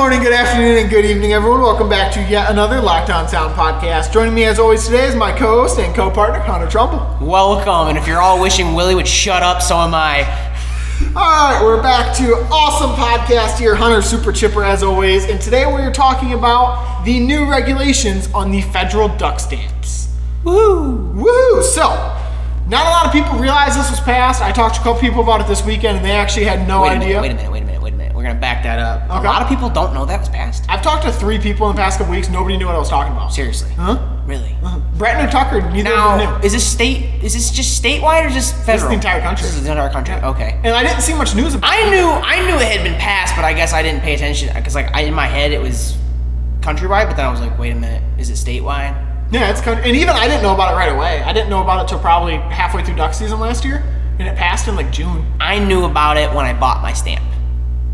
morning, good afternoon, and good evening, everyone. Welcome back to yet another Locked On Sound podcast. Joining me as always today is my co-host and co-partner, Hunter Trumbull. Welcome, and if you're all wishing Willie would shut up, so am I. All right, we're back to awesome podcast here. Hunter super chipper as always, and today we're talking about the new regulations on the federal duck stamps. Woo! So, not a lot of people realize this was passed. I talked to a couple people about it this weekend, and they actually had no idea. Wait a minute. We're going to back that up. Okay. A lot of people don't know that was passed. I've talked to 3 people in the past couple weeks. Nobody knew what I was talking about. Seriously? Huh? Really? Brett and Tucker, neither of them Now, knew. is this just statewide or just federal? This is the entire country. This is the entire country. Yeah. Okay. And I didn't see much news about it. I knew it had been passed, but I guess I didn't pay attention because in my head it was countrywide, but then I was like, wait a minute, is it statewide? Yeah, it's country. And even I didn't know about it right away. I didn't know about it till probably halfway through duck season last year, and it passed in like June. I knew about it when I bought my stamp.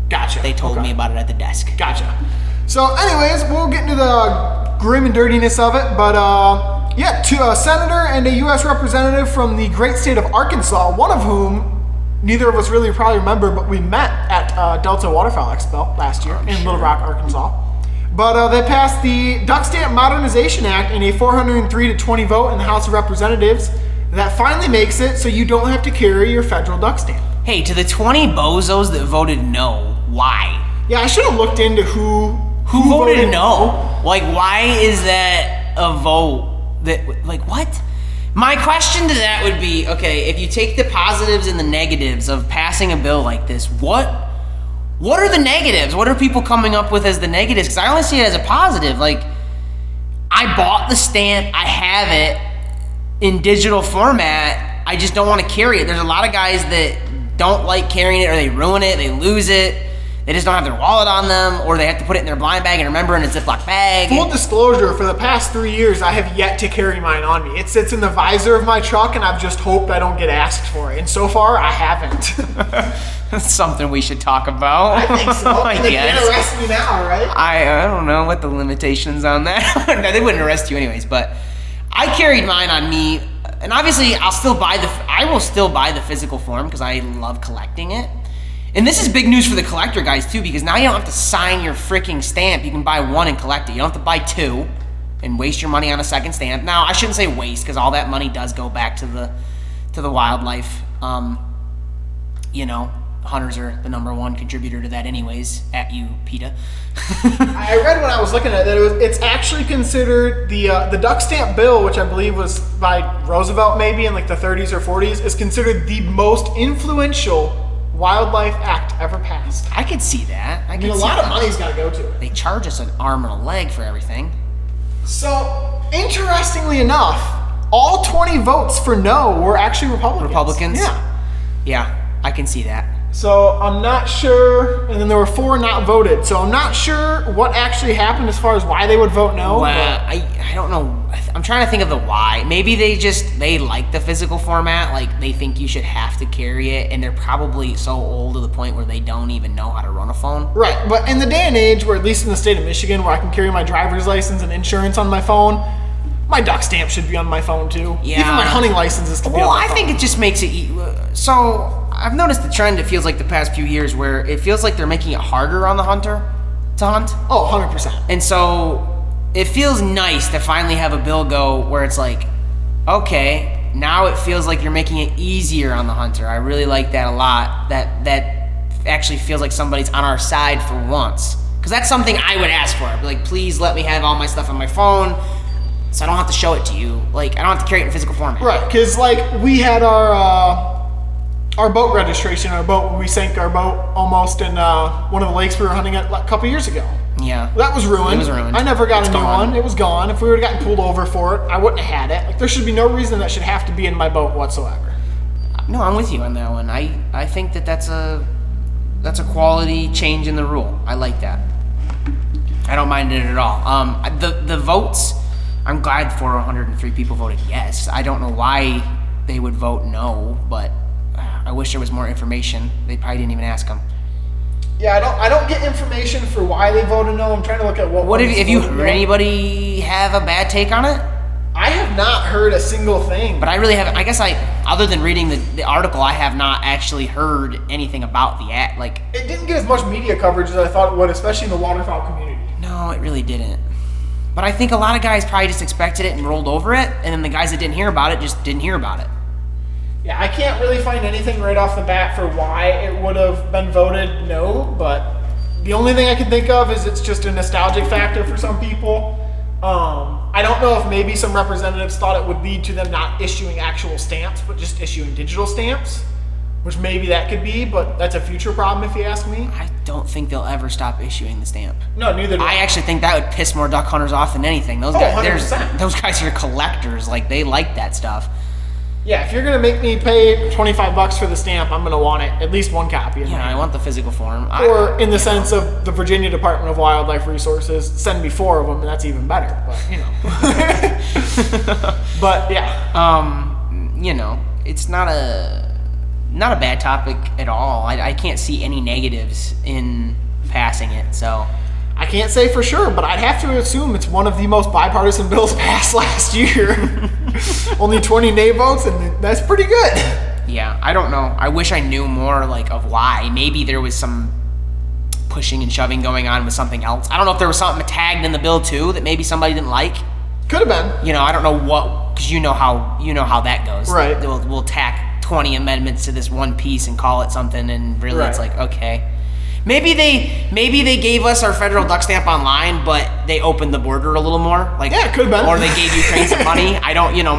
Gotcha. They told me about it at the desk. Gotcha. So anyways, we'll get into the grim and dirtiness of it, but a senator and a U.S. representative from the great state of Arkansas, one of whom neither of us really probably remember, but we met at Delta Waterfowl Expo last year in Little Rock, Arkansas. But they passed the Duck Stamp Modernization Act in a 403-20 vote in the House of Representatives that finally makes it so you don't have to carry your federal duck stamp. Hey, to the 20 bozos that voted no, why? Yeah, I should have looked into who voted no. Like, why is that a vote that, like, what? My question to that would be, okay, if you take the positives and the negatives of passing a bill like this, what are the negatives? What are people coming up with as the negatives? Because I only see it as a positive. Like, I bought the stamp, I have it in digital format, I just don't want to carry it. There's a lot of guys that don't like carrying it, or they ruin it, they lose it, they just don't have their wallet on them, or they have to put it in their blind bag and remember in a Ziploc bag. Full disclosure, for the past 3 years, I have yet to carry mine on me. It sits in the visor of my truck, and I've just hoped I don't get asked for it. And so far, I haven't. That's something we should talk about. I think so. I They guess. can't arrest me now, right? I don't know what the limitations on that. No, they wouldn't arrest you anyways, but I carried mine on me, and obviously I will still buy the physical form because I love collecting it. And this is big news for the collector guys too, because now you don't have to sign your freaking stamp. You can buy one and collect it. You don't have to buy 2 and waste your money on a second stamp. Now, I shouldn't say waste, because all that money does go back to the wildlife. Hunters are the #1 contributor to that anyways, at you, PETA. I read when I was looking at it that it's actually considered the duck stamp bill, which I believe was by Roosevelt maybe in like the 30s or 40s, is considered the most influential wildlife act ever passed. I could see that. I mean, a lot of money's got to go to it. They charge us an arm and a leg for everything. So, interestingly enough, all 20 votes for no were actually Republicans. Yeah, I can see that. So I'm not sure, and then there were 4 not voted. So I'm not sure what actually happened as far as why they would vote no. Well, I don't know. I'm trying to think of the why. Maybe they like the physical format, like they think you should have to carry it, and they're probably so old to the point where they don't even know how to run a phone. Right, but in the day and age where, at least in the state of Michigan, where I can carry my driver's license and insurance on my phone, my duck stamp should be on my phone too. Yeah. Even my hunting licenses can be on my phone. Well, I think it just makes it... So, I've noticed the trend, it feels like the past few years, where it feels like they're making it harder on the hunter to hunt. Oh, 100%. And so, it feels nice to finally have a bill go where it's like, okay, now it feels like you're making it easier on the hunter. I really like that a lot. That actually feels like somebody's on our side for once. Because that's something I would ask for. I'd be like, please let me have all my stuff on my phone, so I don't have to show it to you. Like, I don't have to carry it in physical format. Right, because like we had our boat registration, we sank our boat almost in one of the lakes we were hunting at a couple years ago. Yeah. That was ruined. It was ruined. I never got It's a new gone. one. It was gone. If we would have gotten pulled over for it, I wouldn't have had it. Like, there should be no reason that should have to be in my boat whatsoever. No, I'm with you on that one. I think that's a quality change in the rule. I like that. I don't mind it at all. The votes, I'm glad 403 people voted yes. I don't know why they would vote no, but I wish there was more information. They probably didn't even ask them. Yeah, I don't get information for why they voted no. I'm trying to look at what. Have you heard anybody have a bad take on it? I have not heard a single thing. But I really haven't. I guess other than reading the article, I have not actually heard anything about the act. Like, it didn't get as much media coverage as I thought it would, especially in the waterfowl community. no, it really didn't. But I think a lot of guys probably just expected it and rolled over it, and then the guys that didn't hear about it just didn't hear about it. Yeah, I can't really find anything right off the bat for why it would have been voted no, but the only thing I can think of is it's just a nostalgic factor for some people. I don't know if maybe some representatives thought it would lead to them not issuing actual stamps, but just issuing digital stamps, which maybe that could be, but that's a future problem if you ask me. I don't think they'll ever stop issuing the stamp. No, neither do I actually think that would piss more duck hunters off than anything. Those guys, 100%. those guys are collectors. Like, they like that stuff. Yeah, if you're gonna make me pay $25 for the stamp, I'm gonna want it, at least one copy. Yeah, I want the physical form. Or in the sense of the Virginia Department of Wildlife Resources, send me 4 of them, and that's even better. But but yeah, it's not a bad topic at all. I can't see any negatives in passing it. So I can't say for sure, but I'd have to assume it's one of the most bipartisan bills passed last year. Only 20 nay votes, and that's pretty good. Yeah, I don't know. I wish I knew more of why. Maybe there was some pushing and shoving going on with something else. I don't know if there was something tagged in the bill too that maybe somebody didn't like. Could have been. I don't know what, because you know how that goes. Right. We'll tack 20 amendments to this one piece and call it something, and really It's like, okay. Maybe they gave us our federal duck stamp online, but they opened the border a little more. Yeah, it could have been. Or they gave Ukraine some money. I don't know.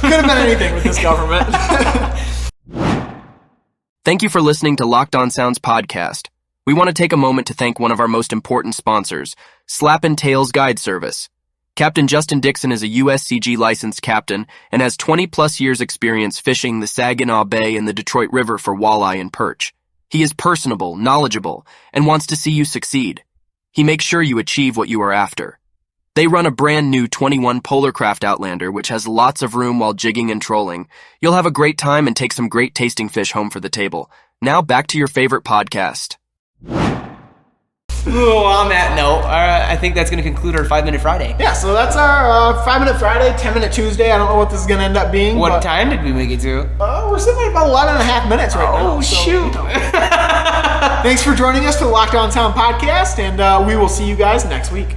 Could have been anything with this government. Thank you for listening to Locked On Sounds podcast. We want to take a moment to thank one of our most important sponsors, Slappin' Tails Guide Service. Captain Justin Dixon is a USCG licensed captain and has 20-plus years experience fishing the Saginaw Bay and the Detroit River for walleye and perch. He is personable, knowledgeable, and wants to see you succeed. He makes sure you achieve what you are after. They run a brand new 21 Polarcraft Outlander, which has lots of room while jigging and trolling. You'll have a great time and take some great tasting fish home for the table. Now back to your favorite podcast. Ooh, on that note, I think that's going to conclude our 5-Minute Friday. Yeah, so that's our 5-Minute Friday, 10-Minute Tuesday. I don't know what this is going to end up being. What time did we make it to? We're sitting at about 11 and a half minutes right now. Oh, shoot. Thanks for joining us for the Locked On Sound podcast, and we will see you guys next week.